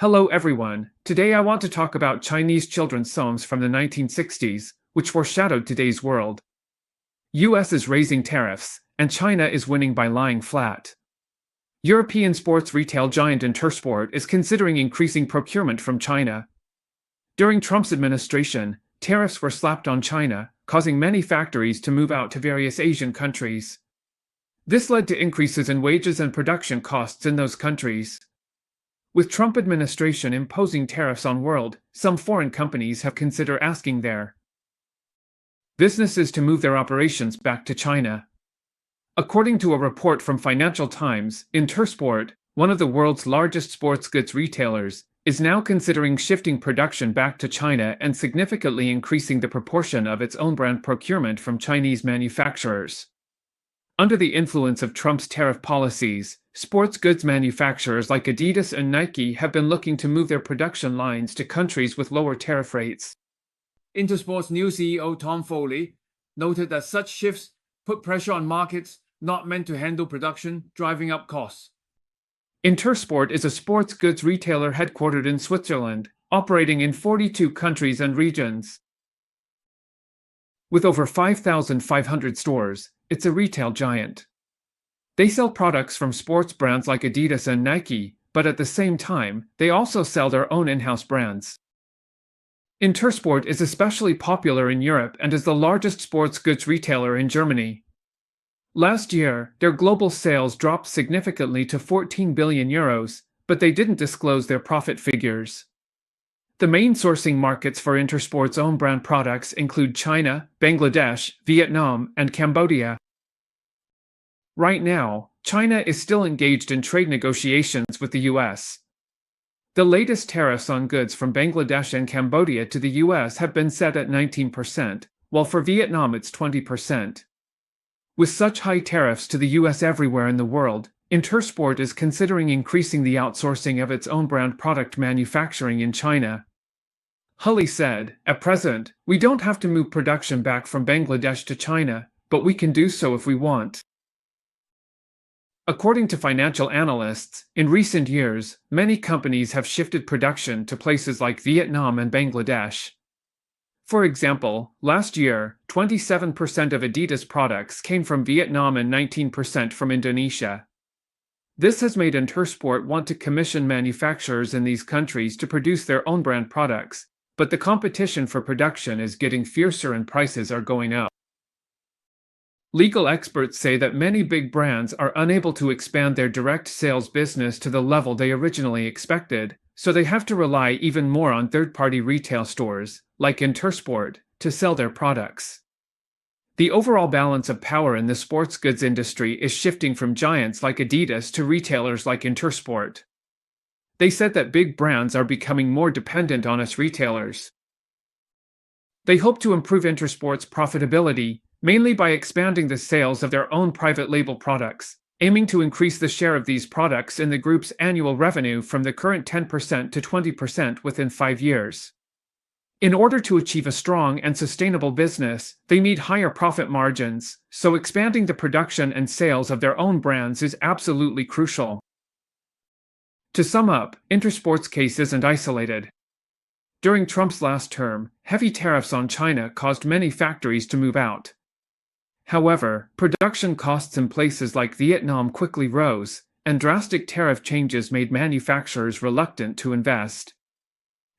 Hello everyone, today I want to talk about Chinese children's songs from the 1960s, which foreshadowed today's world. US is raising tariffs, and China is winning by lying flat. European sports retail giant Intersport is considering increasing procurement from China. During Trump's administration, tariffs were slapped on China, causing many factories to move out to various Asian countries. This led to increases in wages and production costs in those countries. With Trump administration imposing tariffs on world, some foreign companies have considered asking their businesses to move their operations back to China. According to a report from Financial Times, Intersport, one of the world's largest sports goods retailers, is now considering shifting production back to China and significantly increasing the proportion of its own brand procurement from Chinese manufacturers. Under the influence of Trump's tariff policies, sports goods manufacturers like Adidas and Nike have been looking to move their production lines to countries with lower tariff rates. Intersport's new CEO Tom Foley noted that such shifts put pressure on markets not meant to handle production, driving up costs. Intersport is a sports goods retailer headquartered in Switzerland, operating in 42 countries and regions. With over 5,500 stores, it's a retail giant. They sell products from sports brands like Adidas and Nike, but at the same time, they also sell their own in-house brands. Intersport is especially popular in Europe and is the largest sports goods retailer in Germany. Last year, their global sales dropped significantly to 14 billion euros, but they didn't disclose their profit figures. The main sourcing markets for Intersport's own brand products include China, Bangladesh, Vietnam, and Cambodia. Right now, China is still engaged in trade negotiations with the US. The latest tariffs on goods from Bangladesh and Cambodia to the US have been set at 19%, while for Vietnam it's 20%. With such high tariffs to the US everywhere in the world, Intersport is considering increasing the outsourcing of its own brand product manufacturing in China. Hulley said, "At present, we don't have to move production back from Bangladesh to China, but we can do so if we want." According to financial analysts, in recent years, many companies have shifted production to places like Vietnam and Bangladesh. For example, last year, 27% of Adidas products came from Vietnam and 19% from Indonesia. This has made Intersport want to commission manufacturers in these countries to produce their own brand products, but the competition for production is getting fiercer and prices are going up. Legal experts say that many big brands are unable to expand their direct sales business to the level they originally expected, so they have to rely even more on third-party retail stores, like Intersport, to sell their products. The overall balance of power in the sports goods industry is shifting from giants like Adidas to retailers like Intersport. They said that big brands are becoming more dependent on its retailers. They hope to improve Intersport's profitability, mainly by expanding the sales of their own private label products, aiming to increase the share of these products in the group's annual revenue from the current 10% to 20% within 5 years. In order to achieve a strong and sustainable business, they need higher profit margins, so expanding the production and sales of their own brands is absolutely crucial. To sum up, Intersport's case isn't isolated. During Trump's last term, heavy tariffs on China caused many factories to move out. However, production costs in places like Vietnam quickly rose, and drastic tariff changes made manufacturers reluctant to invest.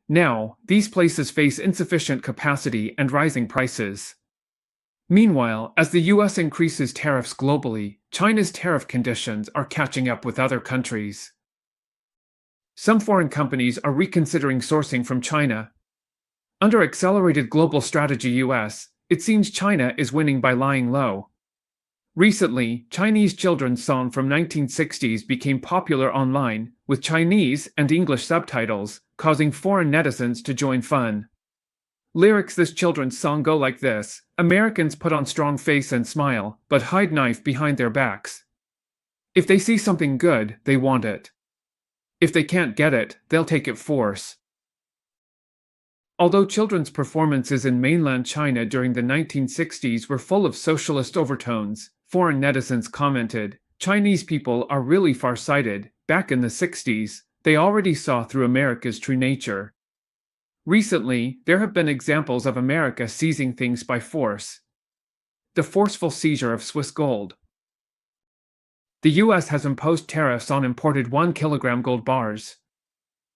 Now, these places face insufficient capacity and rising prices. Meanwhile, as the US increases tariffs globally, China's tariff conditions are catching up with other countries. Some foreign companies are reconsidering sourcing from China. Under Accelerated Global Strategy US, it seems China is winning by lying low. Recently, Chinese children's song from 1960s became popular online, with Chinese and English subtitles, causing foreign netizens to join fun. Lyrics this children's song go like this: Americans put on strong face and smile, but hide knife behind their backs. If they see something good, they want it. If they can't get it, they'll take it force. Although children's performances in mainland China during the 1960s were full of socialist overtones, foreign netizens commented, "Chinese people are really far-sighted. Back in the 60s, they already saw through America's true nature. Recently, there have been examples of America seizing things by force. The forceful seizure of Swiss gold. The U.S. has imposed tariffs on imported 1 kilogram gold bars.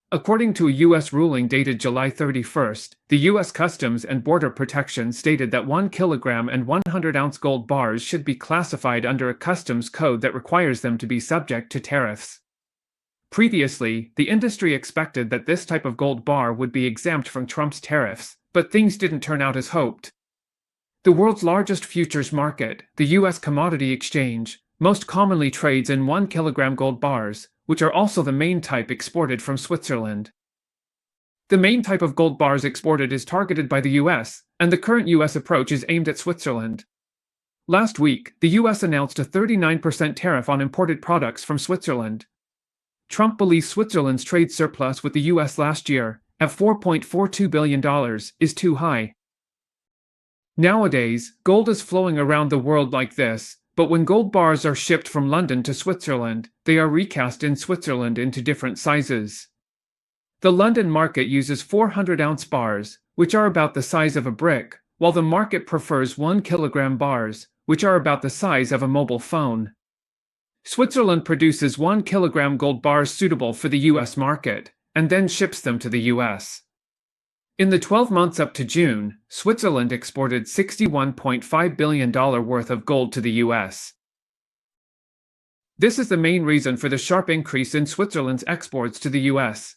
According to a U.S. ruling dated July 31st, the U.S. Customs and Border Protection stated that 1 kilogram and 100-ounce gold bars should be classified under a customs code that requires them to be subject to tariffs. Previously, the industry expected that this type of gold bar would be exempt from Trump's tariffs, but things didn't turn out as hoped. The world's largest futures market, the U.S. Commodity Exchange, most commonly trades in 1 kilogram gold bars, which are also the main type exported from Switzerland. The main type of gold bars exported is targeted by the U.S., and the current U.S. approach is aimed at Switzerland. Last week, the U.S. announced a 39% tariff on imported products from Switzerland. Trump believes Switzerland's trade surplus with the U.S. last year, at $4.42 billion, is too high. Nowadays, gold is flowing around the world like this, but when gold bars are shipped from London to Switzerland, they are recast in Switzerland into different sizes. The London market uses 400-ounce bars, which are about the size of a brick, while the market prefers 1 kilogram bars, which are about the size of a mobile phone. Switzerland produces 1 kilogram gold bars suitable for the U.S. market, and then ships them to the U.S. In the 12 months up to June, Switzerland exported $61.5 billion worth of gold to the U.S. This is the main reason for the sharp increase in Switzerland's exports to the U.S.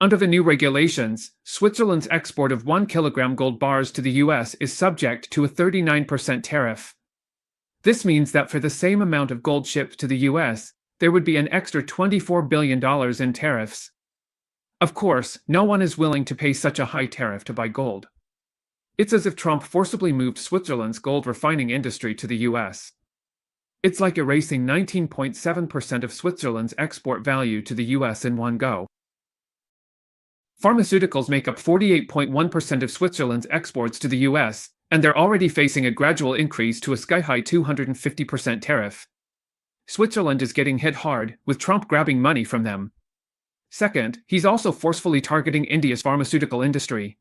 Under the new regulations, Switzerland's export of 1 kilogram gold bars to the U.S. is subject to a 39% tariff. This means that for the same amount of gold shipped to the U.S., there would be an extra $24 billion in tariffs. Of course, no one is willing to pay such a high tariff to buy gold. It's as if Trump forcibly moved Switzerland's gold refining industry to the U.S. It's like erasing 19.7% of Switzerland's export value to the U.S. in one go. Pharmaceuticals make up 48.1% of Switzerland's exports to the U.S., and they're already facing a gradual increase to a sky-high 250% tariff. Switzerland is getting hit hard, with Trump grabbing money from them. Second, he's also forcefully targeting India's pharmaceutical industry.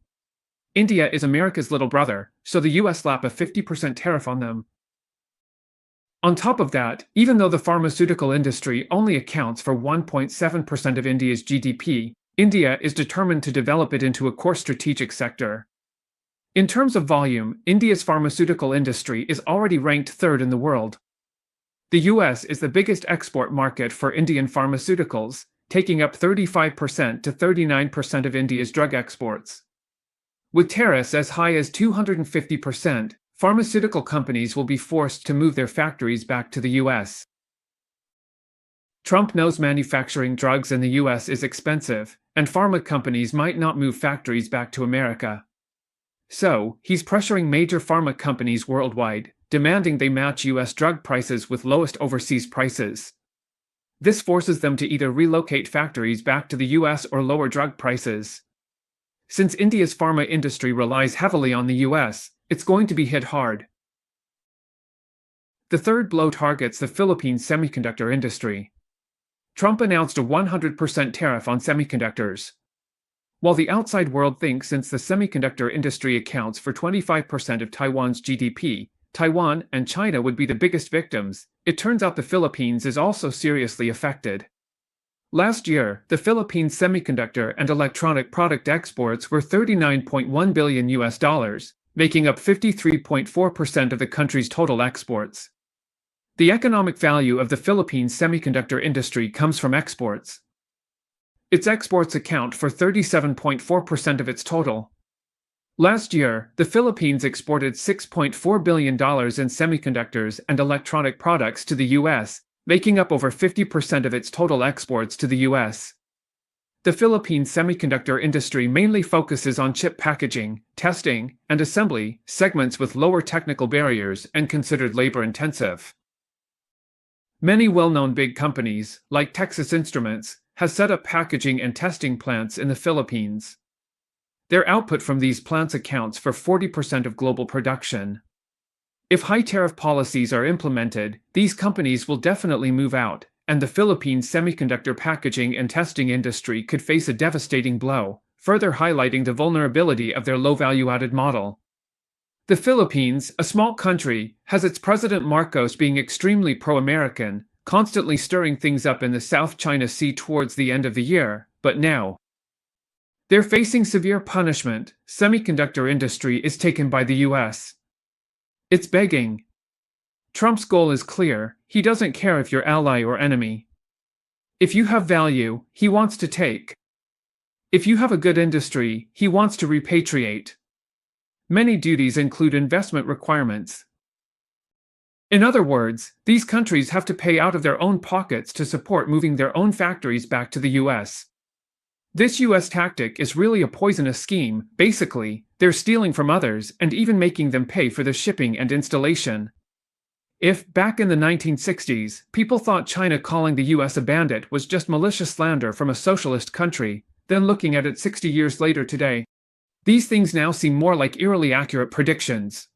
India is America's little brother, so the US slap a 50% tariff on them. On top of that, even though the pharmaceutical industry only accounts for 1.7% of India's GDP, India is determined to develop it into a core strategic sector. In terms of volume, India's pharmaceutical industry is already ranked third in the world. The US is the biggest export market for Indian pharmaceuticals, taking up 35% to 39% of India's drug exports. With tariffs as high as 250%, pharmaceutical companies will be forced to move their factories back to the US. Trump knows manufacturing drugs in the US is expensive, and pharma companies might not move factories back to America. So, he's pressuring major pharma companies worldwide, demanding they match US drug prices with lowest overseas prices. This forces them to either relocate factories back to the US or lower drug prices. Since India's pharma industry relies heavily on the US, it's going to be hit hard. The third blow targets the Philippines semiconductor industry. Trump announced a 100% tariff on semiconductors. While the outside world thinks since the semiconductor industry accounts for 25% of Taiwan's GDP, Taiwan and China would be the biggest victims, it turns out the Philippines is also seriously affected. Last year, the Philippines' semiconductor and electronic product exports were $39.1 billion, making up 53.4% of the country's total exports. The economic value of the Philippines' semiconductor industry comes from exports. Its exports account for 37.4% of its total. Last year, the Philippines exported $6.4 billion in semiconductors and electronic products to the U.S., making up over 50% of its total exports to the U.S. The Philippines semiconductor industry mainly focuses on chip packaging, testing, and assembly, segments with lower technical barriers and considered labor-intensive. Many well-known big companies, like Texas Instruments, have set up packaging and testing plants in the Philippines. Their output from these plants accounts for 40% of global production. If high tariff policies are implemented, these companies will definitely move out, and the Philippines' semiconductor packaging and testing industry could face a devastating blow, further highlighting the vulnerability of their low-value-added model. The Philippines, a small country, has its president Marcos being extremely pro-American, constantly stirring things up in the South China Sea towards the end of the year, but now they're facing severe punishment. Semiconductor industry is taken by the US. It's begging. Trump's goal is clear. He doesn't care if you're ally or enemy. If you have value, he wants to take. If you have a good industry, he wants to repatriate. Many duties include investment requirements. In other words, these countries have to pay out of their own pockets to support moving their own factories back to the US. This US tactic is really a poisonous scheme. Basically, they're stealing from others and even making them pay for the shipping and installation. If, back in the 1960s, people thought China calling the US a bandit was just malicious slander from a socialist country, then looking at it 60 years later today, these things now seem more like eerily accurate predictions.